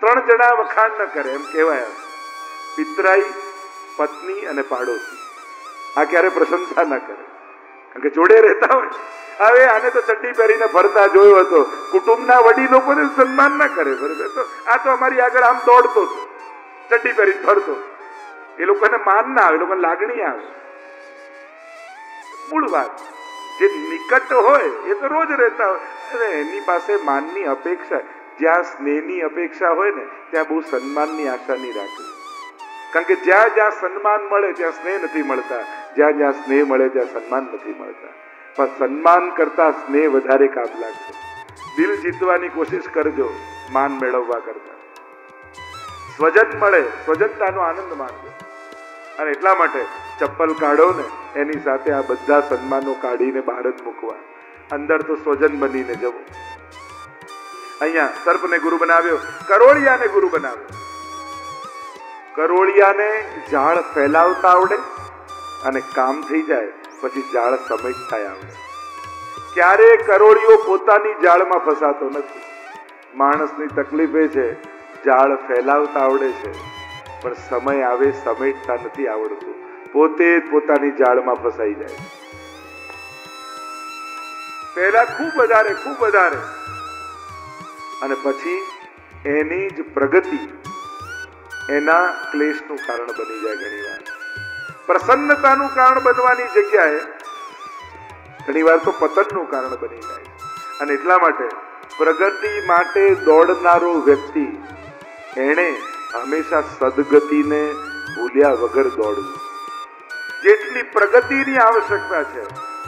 ત્રણ જણા વખાણ ન કરે એમ કહેવાય. પિતરાઈ, પત્ની અને પાડોશી આ ક્યારે પ્રશંસા ન કરે, કારણ કે જોડે રહેતા હોય. હવે આને તો ચડ્ડી પહેરીને ફરતા જોયો હતો, કુટુંબના વડીલ લોકોને સન્માન ના કરે. બરોબર, તો આ તો અમારી આગળ આમ દોડતો હતો, ચડ્ડી પહેરીને ફરતો. એ લોકોને માન ના આવે, એ લોકોને લાગણી આવે. મૂળ વાત જે નિકટ હોય એ તો રોજ રહેતા હોય, અને એની પાસે માનની અપેક્ષા, જ્યાં સ્નેહની અપેક્ષા હોય ને ત્યાં બહુ સન્માનની આશા નહીં રાખવી. કારણ કે જ્યાં જ્યાં સન્માન મળે ત્યાં સ્નેહ નથી મળતા, જ્યાં જ્યાં સ્નેહ મળે ત્યાં સન્માન નથી મળતા. પણ સન્માન કરતા સ્નેહ વધારે કામ લાગશે. દિલ જીતવાની કોશિશ કરજો માન મેળવવા કરતા. સ્વજન મળે, સ્વજનતાનો આનંદ માનજો. અને એટલા માટે ચપ્પલ કાઢો ને એની સાથે આ બધા સન્માનો કાઢીને બહાર જ મૂકવા, અંદર તો સ્વજન બનીને જવું. અહીંયા સર્પને ગુરુ બનાવ્યો, કરોળિયાને ગુરુ બનાવ્યો. કરોળિયાને ઝાડ ફેલાવતા આવડે અને કામ થઈ જાય પછી ઝાડ સમેટતા આવડે. ક્યારે કરોળિયો પોતાની ઝાડમાં ફસાતો નથી. માણસની તકલીફ એ છે, ઝાડ ફેલાવતા આવડે છે પણ સમય આવે સમેટતા નથી આવડતું, પોતે જ પોતાની ઝાડમાં ફસાઈ જાય. પહેલા ખૂબ વધારે અને પછી એની જ પ્રગતિ એના ક્લેશનું કારણ બની જાય. ઘણી વાર પ્રસન્નતાનું કારણ બનવાની જગ્યાએ ઘણી વાર તો પતનનું કારણ બની જાય. અને એટલા માટે પ્રગતિ માટે દોડનારો વ્યક્તિ એણે હંમેશા સદગતિને ભૂલ્યા વગર દોડવું. જેટલી પ્રગતિની આવશ્યકતા છે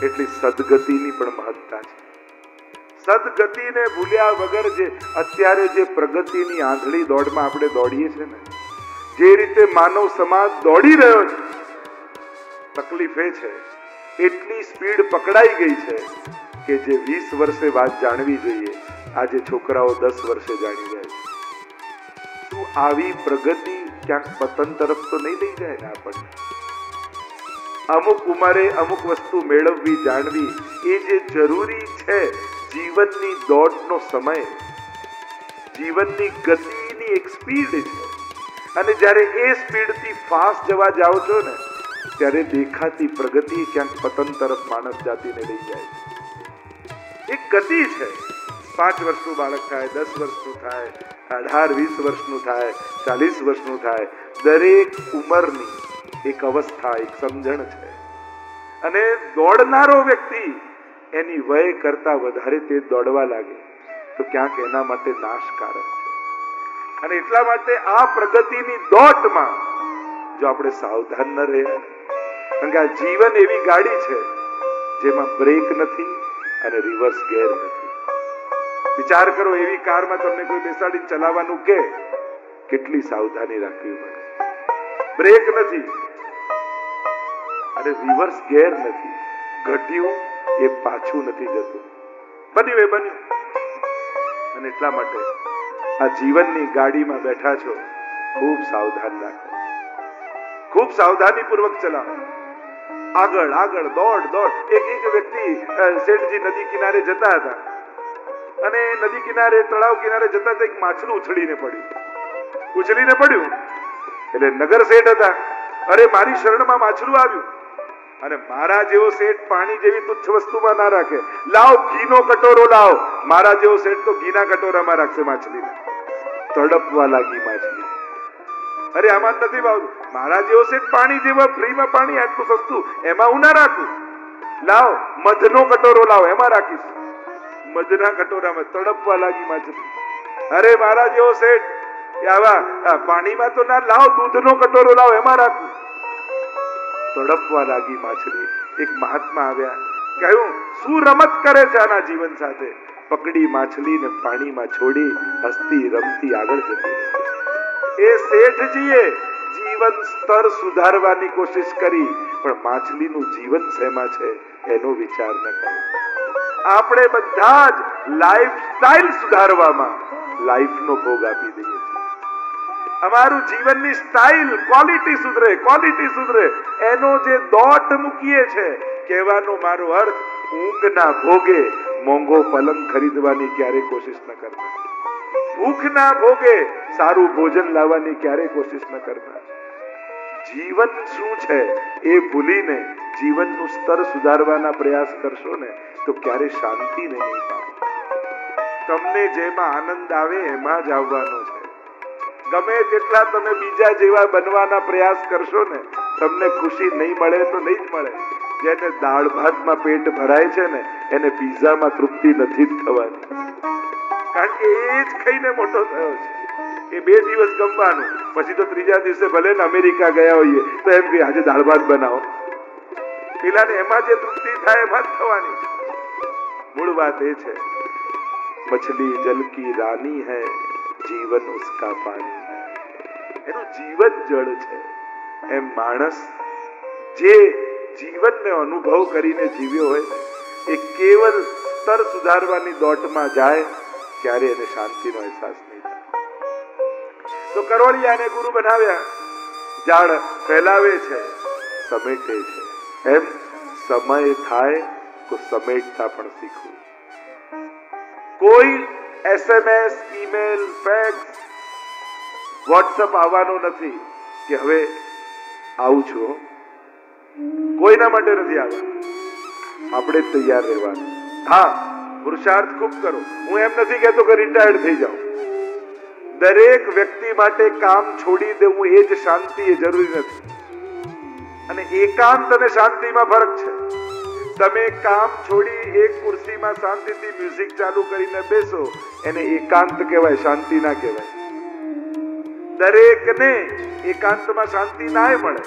એટલી સદગતિની પણ મહત્તા છે. સદગતિને ભૂલ્યા વગર જે અત્યારે જે પ્રગતિની આંધળી દોડમાં આપણે દોડીએ છીએ ને, જે રીતે માનવ સમાજ દોડી રહ્યો છે, તકલીફ એ છે એટલી સ્પીડ પકડાઈ ગઈ છે કે જે 20 વર્ષે વાત જાણવી જોઈએ આજે છોકરાઓ 10 વર્ષે જાણી જાય છે. શું આવી પ્રગતિ ક્યાંક પતન તરફ તો નહીં લઈ જાય ને આપણને? અમુક ઉંમરે અમુક વસ્તુ મેળવવી, જાણવી એ જે જરૂરી છે. જીવનની દોડનો સમય, જીવનની ગતિની એક સ્પીડ છે, અને જ્યારે એ સ્પીડથી ફાસ્ટ જવા જાઓ છો ને ત્યારે દેખાતી પ્રગતિ ક્યાંક પતન તરફ માનવ જાતિને લઈ જાય છે. એક ગતિ છે. 5 વર્ષનું બાળક થાય, 10 વર્ષનું થાય, 18-20 વર્ષનું થાય, 40 વર્ષનું થાય, દરેક ઉંમરની એક અવસ્થા, એક સમજણ છે. અને દોડનારો વ્યક્તિ એની વય કરતા વધારે તે દોડવા લાગે તો ક્યાંક એના માટે નાશકારક છે. અને એટલા માટે આ પ્રગતિની દોટમાં જો આપણે સાવધાન ન રહીએ, કારણ કે આ જીવન એવી ગાડી છે જેમાં બ્રેક નથી અને રિવર્સ ગેર નથી. વિચાર કરો, એવી કારમાં તમને કોઈ બેસાડીને ચલાવવાનું કે કેટલી સાવધાની રાખવી પડે. બ્રેક નથી અને રિવર્સ ગેર નથી. ઘટ્યું એ પાછું નથી જતું, બન્યું એ બન્યું. અને એટલા માટે આ જીવનની ગાડીમાં બેઠા છો, ખૂબ સાવધાન રાખો, ખૂબ સાવધાની પૂર્વક ચલાવો. આગળ આગળ દોડ. એક વ્યક્તિ શેઠજી નદી કિનારે જતા હતા અને નદી કિનારે, તળાવ કિનારે જતા એક માછલું ઉછળીને પડ્યું. એટલે નગર શેઠ હતા, અરે મારી શરણમાં માછલું આવ્યું. અને મારા જેવો શેઠ પાણી જેવી તુચ્છ વસ્તુમાં ના રાખે. લાવ ઘીનો કટોરો લાવ. મારા જેવો શેઠ તો ઘીના કટોરામાં રાખશે માછલીને. તડપવા લાગી માછલી. અરે આમાં નથી ભાવતું. મારા જેવો શેઠ પાણી જેવા ફ્રીમાં પાણી આટલું સસ્તું, એમાં હું ના રાખું. લાવ મધનો કટોરો લાવ, એમાં રાખીશ. મધના કટોરામાં તડપવા લાગી માછલી. અરે મારા જેવો શેઠ આવા પાણીમાં તો ના, લાવ દૂધનો કટોરો લાવ, એમાં રાખું. તડપવા લાગી માછલી. એક મહાત્મા આવ્યા, કહ્યું શું રમત કરે છે આના જીવન સાથે? પકડી માછલીને પાણીમાં છોડી હસતી રમતી આગળ જતી. એ શેઠજીએ જીવન સ્તર સુધારવાની કોશિશ કરી, પણ માછલીનું જીવન શેમાં છે એનો વિચાર ન કર્યો. આપણે બધા જ લાઈફ સ્ટાઈલ સુધારવામાં લાઈફનો ભોગ આપી દઈએ છીએ. અમારું જીવનની સ્ટાઇલ, ક્વોલિટી સુધરે એનો જે દોટ મૂકીએ છે. કહેવાનો મારો અર્થ, ઊંઘના ભોગે મોંઘો પલંગ ખરીદવાની ક્યારે કોશિશ ન કરતા. ભૂખ ના ભોગે સારું ભોજન લાવવાની ક્યારે કોશિશ ન કરતા. જીવન શું છે એ ભૂલીને જીવનનું સ્તર સુધારવાના પ્રયાસ કરશો ને તો ક્યારે શાંતિ નહીં પામો. તમને જેમાં આનંદ આવે એમાં જ આવવાનો છે. ગમે તેટલા તમે બીજા જેવા બનવાના પ્રયાસ કરશો ને તમને ખુશી નહીં મળે તો નહીં જ મળે. જેને દાળ ભાતમાં પેટ ભરાય છે ને એને પિઝામાં તૃપ્તિ નથી જ થવાની, કારણ કે એ જ ખાઈને મોટો થયો છે. એ 2 દિવસ ગમવાનું, પછી તો ત્રીજા દિવસે ભલે ને અમેરિકા ગયા હોઈએ તો એમ કે આજે દાળ ભાત બનાવો. પેલાને એમાં જે તૃપ્તિ થાય એમાં જ થવાની છે. મૂળ વાત એ છે, મછલી જલ કી રાની હૈ, જીવન ઉસકા પાણી હૈ. એનું જીવન જળ છે. એમ માણસ જે જીવનને અનુભવ કરીને જીવ્યો હોય એ કેવલ સ્તર સુધારવાની દોટમાં જાય ત્યારે એને શાંતિનો અહેસાસ નહીં થાય. તો કરોળિયાને ગુરુ બનાવ્યા. ઝાડ ફેલાવે છે, સમેટે છે. એમ સમય થાય તો સમેટતા પણ શીખવું. કોઈ SMS, ઈમેલ, ફેક્સ, વોટ્સઅપ આવવાનો નથી કે હવે આવું છું. કોઈના માટે નથી આવવાનું, આપણે જ તૈયાર રહેવાનું. હા, પુરુષાર્થ ખૂબ કરો. હું એમ નથી કહેતો કે રિટાયર્ડ થઈ જાઓ. દરેક વ્યક્તિ માટે કામ છોડી દેવું એ જ શાંતિ, એ જરૂરી નથી. અને એકાંત અને શાંતિમાં ફરક છે. તમે કામ છોડી એક ખુરશીમાં શાંતિથી મ્યુઝિક ચાલુ કરીને બેસો એને એકાંત કહેવાય, શાંતિ ના કહેવાય. દરેકને એકાંતમાં શાંતિ ના મળે.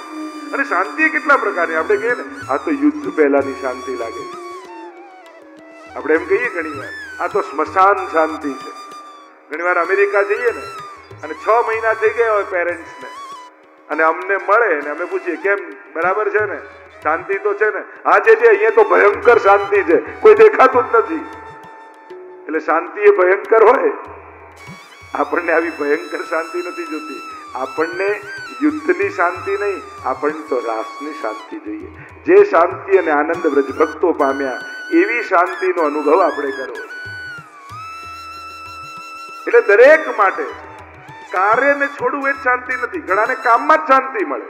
અને શાંતિ કેટલા પ્રકારની આપણે કહીએ ને, આ તો યુદ્ધ પહેલાની શાંતિ લાગે છે. આપણે એમ કહીએ ઘણી વાર આ તો સ્મશાન શાંતિ છે. ઘણી વાર અમેરિકા જઈએ ને અને 6 મહિના થઈ ગયા હોય પેરેન્ટ્સને, અને અમને મળે ને અમે પૂછીએ કેમ, બરાબર છે ને, શાંતિ તો છે ને? હા છે, અહીંયા તો ભયંકર શાંતિ છે, કોઈ દેખાતું જ નથી. એટલે શાંતિ એ ભયંકર હોય. આપણને આવી ભયંકર શાંતિ નથી જોતી. આપણને યુદ્ધની શાંતિ નહીં, આપણને તો રાસની શાંતિ જોઈએ. જે શાંતિ અને આનંદ વ્રજભક્તો પામ્યા એવી શાંતિનો અનુભવ આપણે કરવો. એટલે દરેક માટે કાર્યને છોડવું એ જ શાંતિ નથી. ઘણાને કામમાં જ શાંતિ મળે.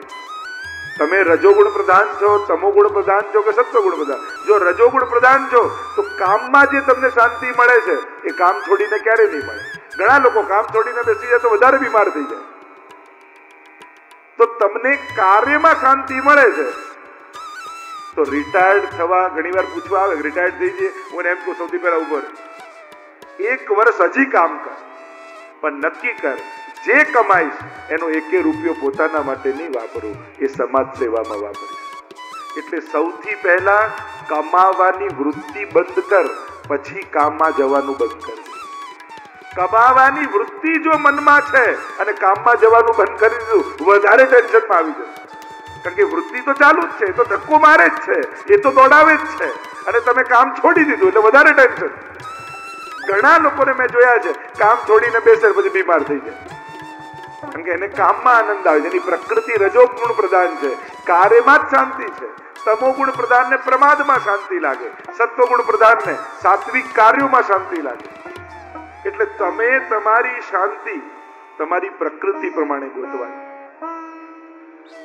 તમે રજોગુણ પ્રધાન છો, તમોગુણ પ્રધાન છો કે સત્વગુણ પ્રધાન, જો રજોગુણ પ્રધાન છો તો કામમાં જે તમને શાંતિ મળે છે એ કામ છોડીને ક્યારે નહીં મળે. ઘણા લોકો કામ છોડીને બેસી જાય તો વધારે બીમાર થઈ જાય. તો તમને કાર્યમાં શાંતિ મળે છે તો રિટાયર્ડ થવા ઘણી વાર પૂછવા આવે, રિટાયર્ડ થઈ જઈએ, હું એમ કહું સૌથી પહેલા ઉભો 1 વર્ષ હજી કામ કર, પણ નક્કી કર જે કમાઈશ એનો 1 રૂપિયો પોતાના માટે નહીં વાપરું, એ સમાજ સેવામાં વાપરીશ. એટલે સૌથી પહેલા કમાવાની વૃત્તિ બંધ કર, પછી કામમાં જવાનું બંધ કર. કમાવાની વૃત્તિ જો મનમાં છે અને કામમાં જવાનું બંધ કરી દીધું, વધારે ટેન્શનમાં આવી જશે. કારણ કે વૃત્તિ તો ચાલુ જ છે, એ તો ધક્કો મારે જ છે, એ તો દોડાવે જ છે, અને તમે કામ છોડી દીધું એટલે વધારે ટેન્શન. ઘણા લોકોને મેં જોયા છે કામ છોડીને બેસે પછી બીમાર થઈ જાય, કારણ કે એને કામમાં આનંદ આવે. જેની પ્રકૃતિ રજોગુણ પ્રધાન છે, કાર્યમાં જ શાંતિ છે. તમોગુણ પ્રધાનને પ્રમાદમાં શાંતિ લાગે, સત્વગુણ પ્રધાનને સાત્વિક કાર્યોમાં શાંતિ લાગે. એટલે તમે તમારી શાંતિ તમારી પ્રકૃતિ પ્રમાણે ગોતવાની.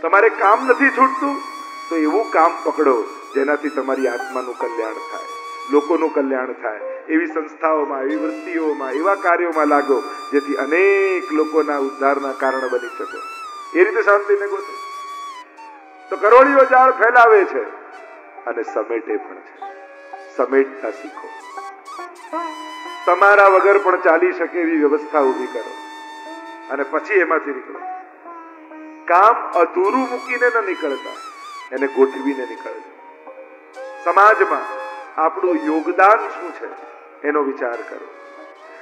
તમારે કામ નથી છૂટતું તો એવું કામ પકડો જેનાથી તમારી આત્માનું કલ્યાણ થાય, લોકોનું કલ્યાણ થાય. એવી સંસ્થાઓમાં, એવી વૃત્તિઓમાં, એવા કાર્યોમાં લાગો જેથી અનેક લોકોના ઉદ્ધારના કારણ બની શકો. એ રીતે શાંતિને ગોતો. તો કરોળિયો જાળ ફેલાવે છે અને સમેટે પણ છે. સમેટતા શીખો. તમારા વગર પણ ચાલી શકે એવી વ્યવસ્થા ઊભી કરો અને પછી એમાંથી નીકળો. કામ અધૂરું મૂકીને ન નીકળતા, એને ગોઠવીને નીકળજો. સમાજમાં આપણું યોગદાન શું છે એનો વિચાર કરો.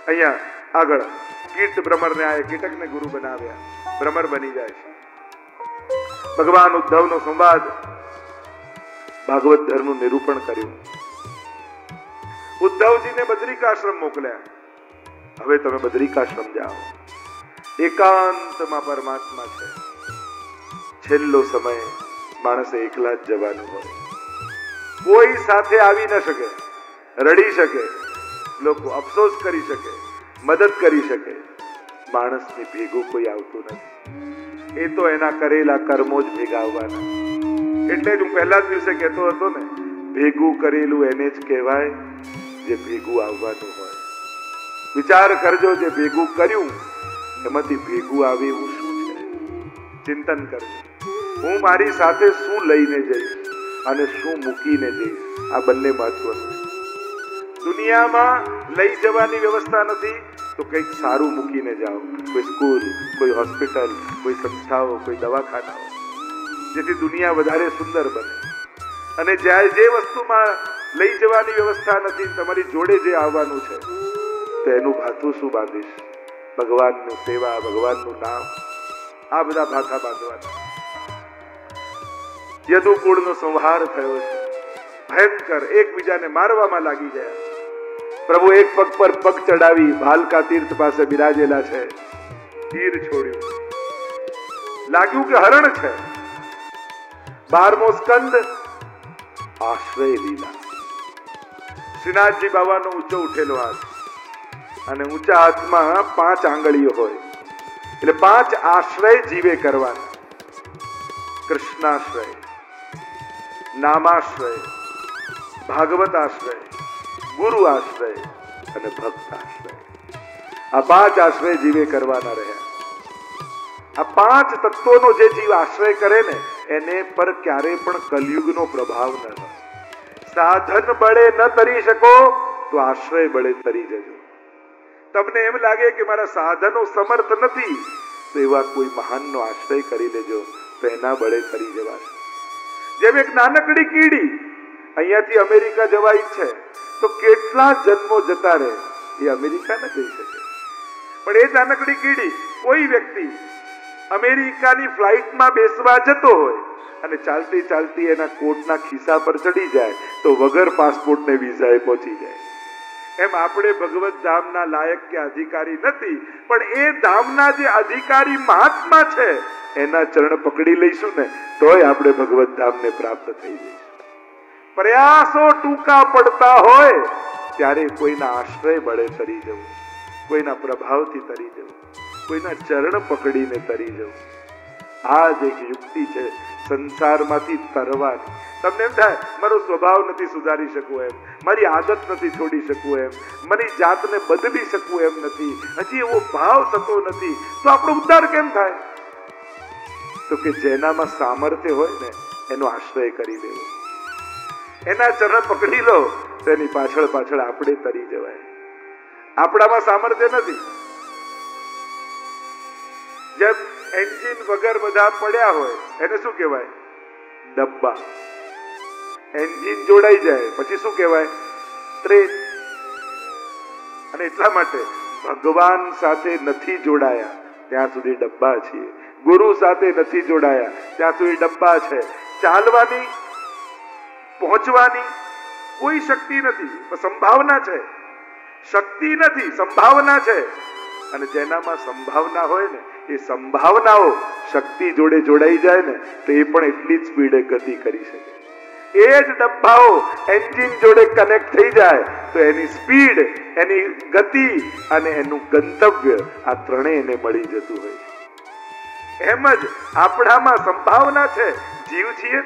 અહીંયા આગળ કીટ ભ્રમરને આ કીટકને ગુરુ બનાવ્યા, ભ્રમર બની જાય છે. ભગવાન ઉદ્ધવનો સંવાદ, ભાગવત ધર્મનું નિરૂપણ કર્યું. ઉદ્ધવજીને બદ્રિકાશ્રમ મોકલ્યા. હવે તમે બદ્રિકાશ્રમ જાઓ, એકાંતમાં પરમાત્મા છે. છેલ્લો સમય માણસે એકલા જ જવાનું હોય, કોઈ સાથે આવી ન શકે, રડી શકે, લોકો અફસોસ કરી શકે, મદદ કરી શકે, માણસની ભેગું કોઈ આવતું નથી. એ તો એના કરેલા કર્મો જ ભેગા આવવાના. એટલે જ હું પહેલા જ દિવસે કહેતો હતો ને, ભેગું કરેલું એને જ કહેવાય જે ભેગું આવવાનું હોય. વિચાર કરજો, જે ભેગું કર્યું એમાંથી ભેગું આવે એવું શું છે? ચિંતન કરજો. હું મારી સાથે શું લઈને જઈશ અને શું મૂકીને જઈશ, આ બંને મહત્વનું છે. દુનિયામાં લઈ જવાની વ્યવસ્થા નથી તો કંઈક સારું મૂકીને જાઓ, કોઈ સ્કૂલ, કોઈ હોસ્પિટલ, કોઈ સંસ્થાઓ, કોઈ દવાખાનાઓ, જેથી દુનિયા વધારે સુંદર બને. અને જ્યારે જે વસ્તુમાં લઈ જવાની વ્યવસ્થા નથી, તમારી જોડે જે આવવાનું છે, તો એનું ભાથું શું બાંધીશ? ભગવાનની સેવા, ભગવાનનું નામ, આ બધા ભાથા બાંધવાના. યદુકુળનો સંહાર થયો છે, ભયંકર, એકબીજાને મારવામાં લાગી ગયા. પ્રભુ એક પગ પર પગ ચડાવી ભાલકા તીર્થ પાસે બિરાજેલા છે. તીર છોડ્યું, લાગ્યું કે હરણ છે. 12મો સ્કંદ, આશ્રય લીલા. શ્રીનાથજી બાબાનો ઊંચો ઉઠેલો હાથ, અને ઊંચા હાથમાં 5 આંગળીઓ હોય, એટલે 5 આશ્રય જીવે કરવાના. કૃષ્ણાશ્રય, નામાશ્રય, ભાગવત આશ્રય, ગુરુ આશ્રય અને ભક્ત આશ્રય. આ 5 આશ્રય જીવે કરવાના રહ્યા. આ 5 તત્વોનો જે જીવ આશ્રય કરે ને, એને પર ક્યારે પણ કલયુગનો પ્રભાવ ન હોય. સાધન બળે ન તરી શકો તો આશ્રય બળે તરી જજો. તમને એમ લાગે કે મારા સાધનો સમર્થ નથી, તો એવા કોઈ મહાનનો આશ્રય કરી લેજો, તો એના બળે તરી જવાશે. જેમ એક નાનકડી કીડી અહીંયાથી અમેરિકા જવા ઈચ્છે તો કેટલા જન્મો જતા રહે, એ અમેરિકા ન જઈ શકે. પણ એ નાનકડી કીડી, કોઈ વ્યક્તિ અમેરિકાની ફ્લાઇટમાં બેસવા જતો હોય અને ચાલતી ચાલતી એના કોટના ખિસ્સા પર ચડી જાય તો વગર પાસપોર્ટ ને વિઝાએ પહોંચી જાય. એમ આપણે ભગવત ધામના લાયક કે અધિકારી નથી, પણ એ ધામના જે અધિકારી મહાત્મા છે એના ચરણ પકડી લઈશું ને, તોય આપણે ભગવત ધામને પ્રાપ્ત થઈ જઈશું. પ્રયાસો ટૂંકા પડતા હોય ત્યારે કોઈના આશ્રય બળે તરી જવું, કોઈના પ્રભાવથી તરી જવું, કોઈના ચરણ પકડીને તરી જવું. આ જ એક યુક્તિ છે સંસારમાંથી તરવાની. તમને એમ થાય મારો સ્વભાવ નથી સુધારી શકું એમ, મારી આદત નથી છોડી શકું એમ, મારી જાતને બદલી શકું એમ નથી, હજી એવો ભાવ થતો નથી, તો આપણો ઉદ્ધાર કેમ થાય? તો કે જેનામાં સામર્થ્ય હોય ને એનો આશ્રય કરી દેવો, એના ચરણ પકડી લો, તો એની પાછળ પાછળ આપણે તરી જવાય. આપણામાં સામર્થ્ય નથી. જેમ એન્જિન વગર બધા પડ્યા હોય એને શું કહેવાય? ડબ્બા. એન્જિન જોડાઈ જાય પછી શું કહેવાય? ટ્રેન. અને એટલા માટે ભગવાન સાથે નથી જોડાયા ત્યાં સુધી ડબ્બા છીએ, ગુરુ સાથે નથી જોડાયા ત્યાં સુધી ડબ્બા છે. ચાલવાની, પહોંચવાની કોઈ શક્તિ નથી, સંભાવના છે. શક્તિ નથી, સંભાવના છે. અને જેનામાં સંભાવના હોય ને, એ સંભાવનાઓ શક્તિ જોડે જોડાઈ જાય ને, તો એ પણ એટલી જ સ્પીડે ગતિ કરી શકે. એ જ ડબ્બાઓ એન્જિન જોડે કનેક્ટ થઈ જાય તો એની સ્પીડ, એની ગતિ અને એનું ગંતવ્ય, આ ત્રણેય એને મળી જતું હોય છે. એમ જ આપણામાં સંભાવના છે, જીવ છીએ,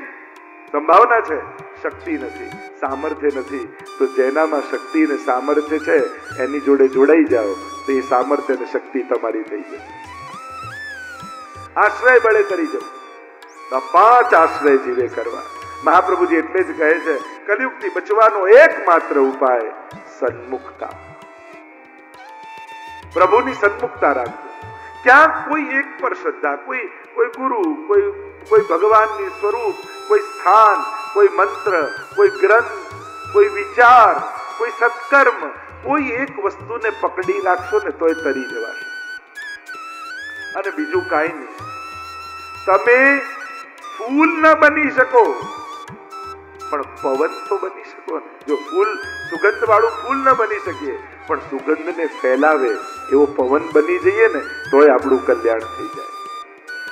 સંભાવના છે, શક્તિ નથી, સામર્થ્ય નથી. તો જેનામાં શક્તિ અને સામર્થ્ય છે એની જોડે જોડાઈ જાઓ તો એ સામર્થ્ય અને શક્તિ તમારી થઈ જશે. આશ્રય બળે તરી જવું. 5 આશ્રય જીવે કરવા. મહાપ્રભુજી એટલે જ કહે છે કલયુગથી બચવાનો એકમાત્ર ઉપાય સન્મુખતા. પ્રભુની સન્મુખતા રાખજો. ક્યાંક કોઈ એક પર શ્રદ્ધા, કોઈ ગુરુ, કોઈ ભગવાનની સ્વરૂપ, કોઈ સ્થાન, કોઈ મંત્ર, કોઈ ગ્રંથ, કોઈ વિચાર, કોઈ સત્કર્મ, કોઈ એક વસ્તુને પકડી રાખશો ને તોય તરી જવાશે. અને બીજું કાંઈ નહીં. તમે ફૂલ ન બની શકો પણ પવન તો બની શકો ને. જો ફૂલ, સુગંધ વાળું ફૂલ ન બની શકીએ પણ સુગંધને ફેલાવે એવો પવન બની જઈએ ને, તોય આપણું કલ્યાણ થઈ જાય.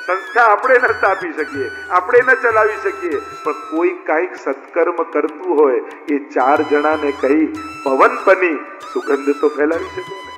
સંસ્થા આપણે ન સ્થાપી શકીએ, આપણે ન ચલાવી શકીએ, પણ કોઈ કાંઈક સત્કર્મ કરતું હોય એ 4 જણાને કહી પવન બની સુગંધ તો ફેલાવી શકે ને.